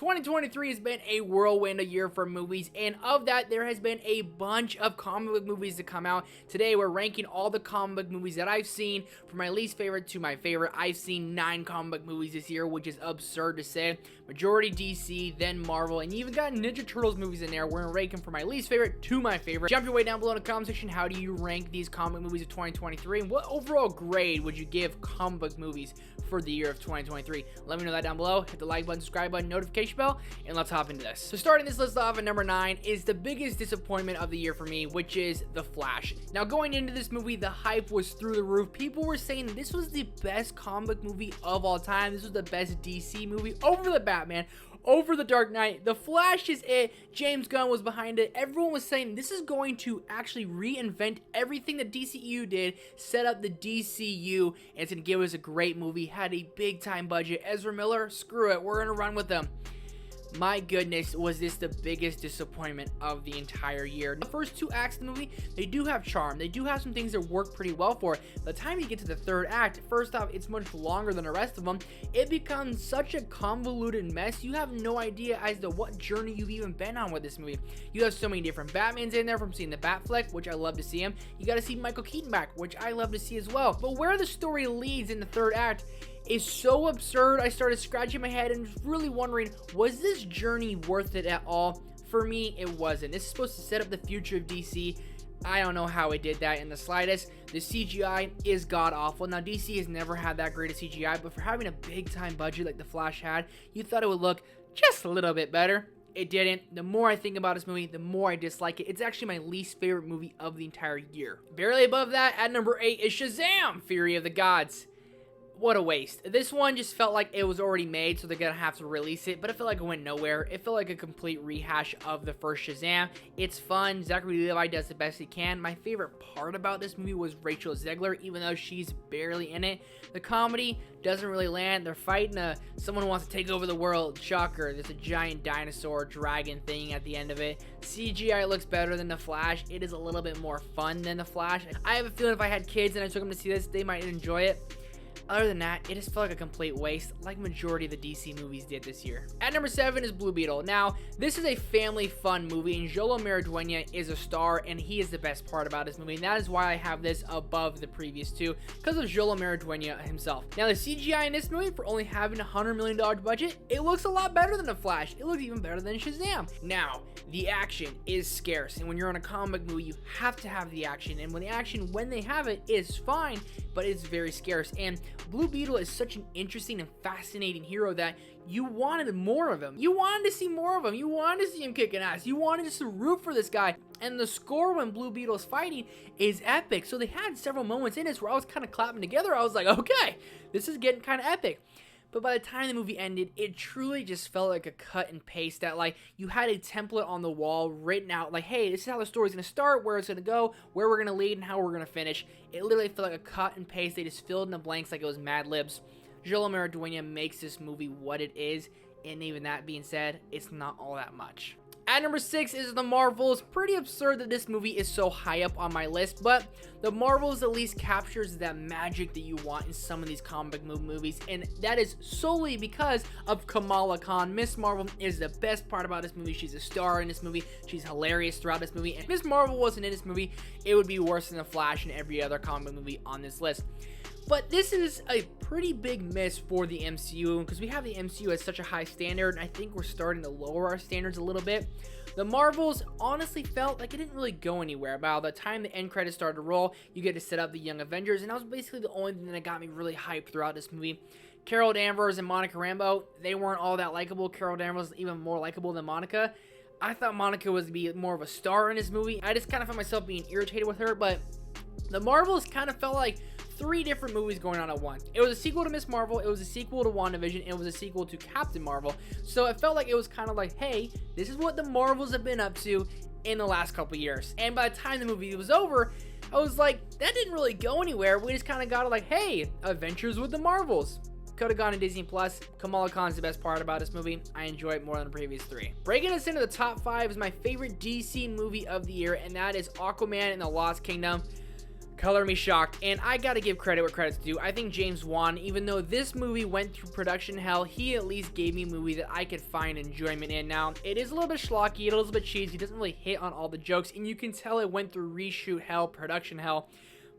2023 has been a whirlwind a year for movies, and of that, there has been a bunch of comic book movies to come out. Today, we're ranking all the comic book movies that I've seen, from my least favorite to my favorite. I've seen 9 comic book movies this year, which is absurd to say. Majority DC, then Marvel, and you even got Ninja Turtles movies in there. We're gonna rank them from my least favorite to my favorite. Jump your way down below in the comment section. How do you rank these comic movies of 2023, and what overall grade would you give comic book movies for the year of 2023? Let me know that down below. Hit the like button, subscribe button, notification bell, and let's hop into this. So starting this list off at number 9 is the biggest disappointment of the year for me, which is The Flash. Now, going into this movie, the hype was through the roof. People were saying this was the best comic book movie of all time. This was the best DC movie over the Batman, over the Dark Knight. The Flash is it. James Gunn was behind it. Everyone was saying this is going to actually reinvent everything that DCU did, set up the DCU, and it's going to give us a great movie. Had a big time budget. Ezra Miller, screw it, we're going to run with them. My goodness, was this the biggest disappointment of the entire year. The first 2 acts of the movie, they do have charm. They do have some things that work pretty well for it. By the time you get to the 3rd act, first off, it's much longer than the rest of them. It becomes such a convoluted mess. You have no idea as to what journey you've even been on with this movie. You have so many different Batmans in there, from seeing the Batfleck, which I love to see him. You got to see Michael Keaton back, which I love to see as well. But where the story leads in the 3rd act is so absurd. I started scratching my head and really wondering, was this journey worth it at all? For me, it wasn't. This is supposed to set up the future of DC. I don't know how it did that in the slightest. The CGI is god-awful. Now, DC has never had that great of CGI, but for having a big-time budget like The Flash had, you thought it would look just a little bit better. It didn't. The more I think about this movie, the more I dislike it. It's actually my least favorite movie of the entire year. Barely above that, at number 8 is Shazam! Fury of the Gods. What a waste. This one just felt like it was already made, so they're gonna have to release it, but it felt like it went nowhere. It felt like a complete rehash of the first Shazam. It's fun. Zachary Levi does the best he can. My favorite part about this movie was Rachel Zegler, even though she's barely in it. The comedy doesn't really land. They're fighting someone who wants to take over the world. Shocker. There's a giant dinosaur dragon thing at the end of it. CGI looks better than The Flash. It is a little bit more fun than The Flash. I have a feeling if I had kids and I took them to see this, they might enjoy it. Other than that, it just felt like a complete waste, like majority of the DC movies did this year. At number 7 is Blue Beetle. Now, this is a family fun movie, and Joel Maridueña is a star, and he is the best part about this movie, and that is why I have this above the previous 2, because of Joel Maridueña himself. Now, the CGI in this movie, for only having a $100 million budget, it looks a lot better than The Flash. It looks even better than Shazam. Now, the action is scarce, and when you're on a comic movie, you have to have the action, and when the action, when they have it, is fine, but it's very scarce. And Blue Beetle is such an interesting and fascinating hero that you wanted more of him. You wanted to see more of him. You wanted to see him kicking ass. You wanted just to root for this guy. And the score when Blue Beetle is fighting is epic. So they had several moments in this where I was kind of clapping together. I was like, okay, this is getting kind of epic. But by the time the movie ended, it truly just felt like a cut and paste that, like, you had a template on the wall written out, like, hey, this is how the story's going to start, where it's going to go, where we're going to lead, and how we're going to finish. It literally felt like a cut and paste. They just filled in the blanks like it was Mad Libs. Joel Maridueña makes this movie what it is, and even that being said, it's not all that much. At number 6 is The Marvels. Pretty absurd that this movie is so high up on my list, but The Marvels at least captures that magic that you want in some of these comic book movies, and that is solely because of Kamala Khan. Miss Marvel is the best part about this movie. She's a star in this movie. She's hilarious throughout this movie, and if Miss Marvel wasn't in this movie, it would be worse than The Flash and every other comic book movie on this list. But this is a pretty big miss for the MCU, because we have the MCU at such a high standard, and I think we're starting to lower our standards a little bit. The Marvels honestly felt like it didn't really go anywhere. By the time the end credits started to roll, you get to set up the Young Avengers, and that was basically the only thing that got me really hyped throughout this movie. Carol Danvers and Monica Rambeau, they weren't all that likable. Carol Danvers was even more likable than Monica. I thought Monica was to be more of a star in this movie. I just kind of found myself being irritated with her, but The Marvels kind of felt like 3 different movies going on at once. It was a sequel to Miss Marvel, it was a sequel to WandaVision, and it was a sequel to Captain Marvel. So it felt like it was kind of like, hey, this is what the Marvels have been up to in the last couple years. And by the time the movie was over, I was like, that didn't really go anywhere. We just kind of got it like, hey, Adventures with the Marvels. Could have gone to Disney Plus. Kamala Khan's the best part about this movie. I enjoy it more than the previous 3. Breaking us into the top 5 is my favorite DC movie of the year, and that is Aquaman and the Lost Kingdom. Color me shocked, and I gotta give credit where credit's due. I think James Wan, even though this movie went through production hell, he at least gave me a movie that I could find enjoyment in. Now, it is a little bit schlocky, a little bit cheesy, it doesn't really hit on all the jokes, and you can tell it went through reshoot hell, production hell.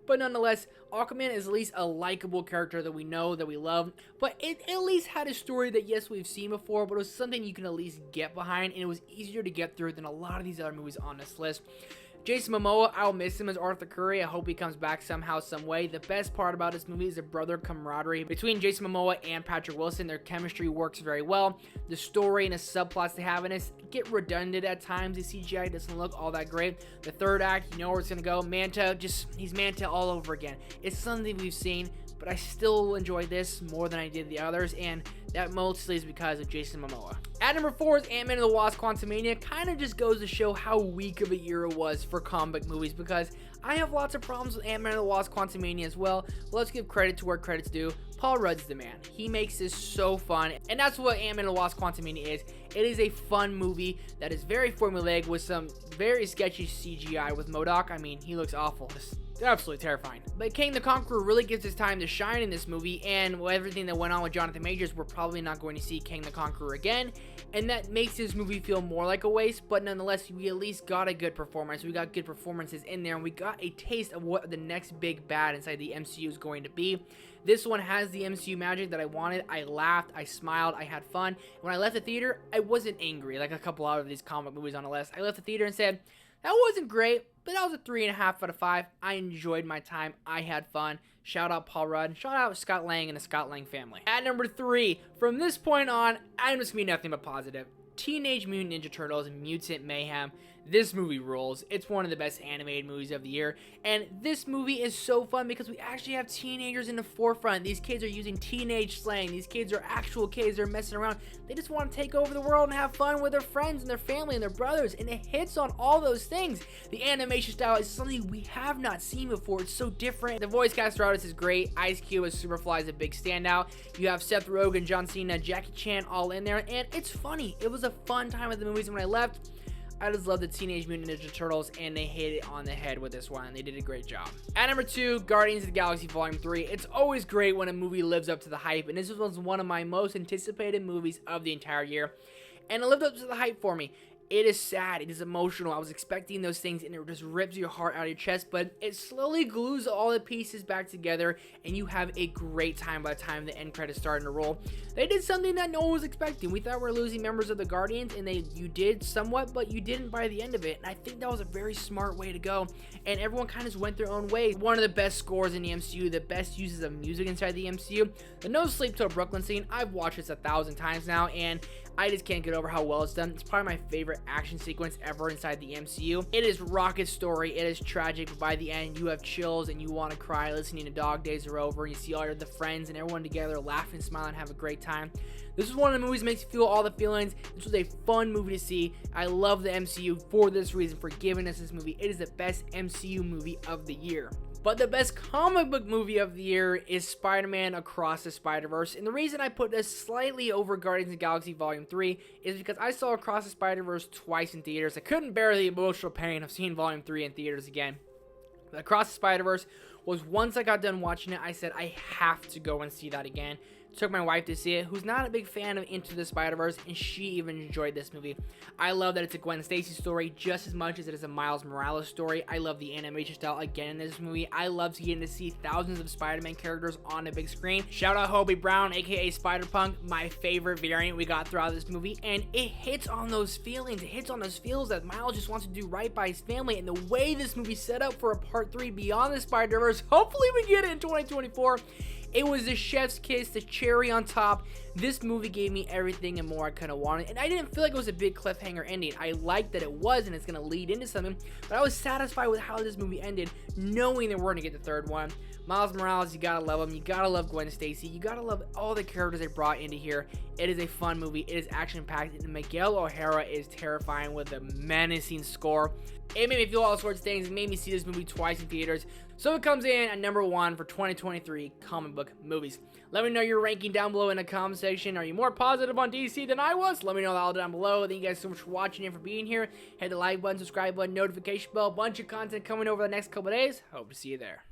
But nonetheless, Aquaman is at least a likable character that we know, that we love. But it at least had a story that, yes, we've seen before, but it was something you can at least get behind, and it was easier to get through than a lot of these other movies on this list. Jason Momoa, I'll miss him as Arthur Curry. I hope he comes back somehow, some way. The best part about this movie is the brother camaraderie between Jason Momoa and Patrick Wilson. Their chemistry works very well. The story and the subplots they have in this get redundant at times. The CGI doesn't look all that great. The third act, you know where it's going to go. Manta, he's Manta all over again. It's something we've seen, but I still enjoy this more than I did the others, and that mostly is because of Jason Momoa. At number 4 is Antman and the Wasp: Quantumania. Kind of just goes to show how weak of a year it was for comic movies, because I have lots of problems with Antman and the Wasp: Quantumania as well. But let's give credit to where credit's due. Paul Rudd's the man. He makes this so fun, and that's what Antman and the Wasp: Quantumania is. It is a fun movie that is very formulaic with some very sketchy CGI with MODOK. I mean, he looks awful. They're absolutely terrifying. But Kang the Conqueror really gives his time to shine in this movie, and with everything that went on with Jonathan Majors, we're probably not going to see Kang the Conqueror again, and that makes this movie feel more like a waste. But nonetheless, we at least got a good performance. We got good performances in there, and we got a taste of what the next big bad inside the MCU is going to be. This one has the MCU magic that I wanted. I laughed, I smiled, I had fun. When I left the theater, I wasn't angry like a couple out of these comic movies on the list. I left the theater and said, that wasn't great, but that was a 3.5 out of 5. I enjoyed my time. I had fun. Shout out Paul Rudd. Shout out Scott Lang and the Scott Lang family. At number 3, from this point on, I'm just going to be nothing but positive. Teenage Mutant Ninja Turtles Mutant Mayhem. This movie rules. It's one of the best animated movies of the year, and this movie is so fun because we actually have teenagers in the forefront. These kids are using teenage slang. These kids are actual kids. They're messing around. They just want to take over the world and have fun with their friends and their family and their brothers, and it hits on all those things. The animation style is something we have not seen before. It's so different. The voice cast throughout this is great. Ice Cube as Superfly is a big standout. You have Seth Rogen, John Cena, Jackie Chan all in there, and it's funny. It was a fun time at the movies. When I left, I just love the Teenage Mutant Ninja Turtles, and they hit it on the head with this one, and they did a great job. At number 2, Guardians of the Galaxy Volume 3. It's always great when a movie lives up to the hype, and this was one of my most anticipated movies of the entire year, and it lived up to the hype for me. It is sad. It is emotional. I was expecting those things, and it just rips your heart out of your chest, but it slowly glues all the pieces back together, and you have a great time by the time the end credits starting to roll. They did something that no one was expecting. We thought we were losing members of the Guardians, and you did somewhat, but you didn't by the end of it, and I think that was a very smart way to go, and everyone kind of went their own way. One of the best scores in the MCU, the best uses of music inside the MCU. The No Sleep Till Brooklyn scene, I've watched this 1,000 times now, and I just can't get over how well it's done. It's probably my favorite action sequence ever inside the MCU. It is Rocket's story. It is tragic, but by the end, you have chills and you want to cry listening to Dog Days Are Over. You see all the friends and everyone together laughing, smiling, have a great time. This is one of the movies that makes you feel all the feelings. This was a fun movie to see. I love the MCU for this reason, for giving us this movie. It is the best MCU movie of the year. But the best comic book movie of the year is Spider-Man Across the Spiderverse. And the reason I put this slightly over Guardians of the Galaxy Volume 3 is because I saw Across the Spiderverse twice in theaters. I couldn't bear the emotional pain of seeing Volume 3 in theaters again. But Across the Spiderverse was, once I got done watching it, I said I have to go and see that again. Took my wife to see it, who's not a big fan of Into the Spider-Verse, and she even enjoyed this movie. I love that it's a Gwen Stacy story just as much as it is a Miles Morales story. I love the animation style again in this movie. I love getting to see thousands of Spider-Man characters on a big screen. Shout out Hobie Brown, aka Spider-Punk, my favorite variant we got throughout this movie, and it hits on those feelings. It hits on those feels that Miles just wants to do right by his family, and the way this movie set up for a part 3 Beyond the Spider-Verse, hopefully we get it in 2024. It was the chef's kiss, the cherry on top. This movie gave me everything and more I could have wanted, and I didn't feel like it was a big cliffhanger ending. I liked that it was, and it's going to lead into something, but I was satisfied with how this movie ended, knowing that we're going to get the third one. Miles Morales, you gotta love him. You gotta love Gwen Stacy. You gotta love all the characters they brought into here. It is a fun movie. It is action-packed, and Miguel O'Hara is terrifying with a menacing score. It made me feel all sorts of things. It made me see this movie twice in theaters. So it comes in at number 1 for 2023 comic book movies. Let me know your ranking down below in the comment section. Are you more positive on DC than I was? Let me know that all down below. Thank you guys so much for watching and for being here. Hit the like button, subscribe button, notification bell. A bunch of content coming over the next couple days. Hope to see you there.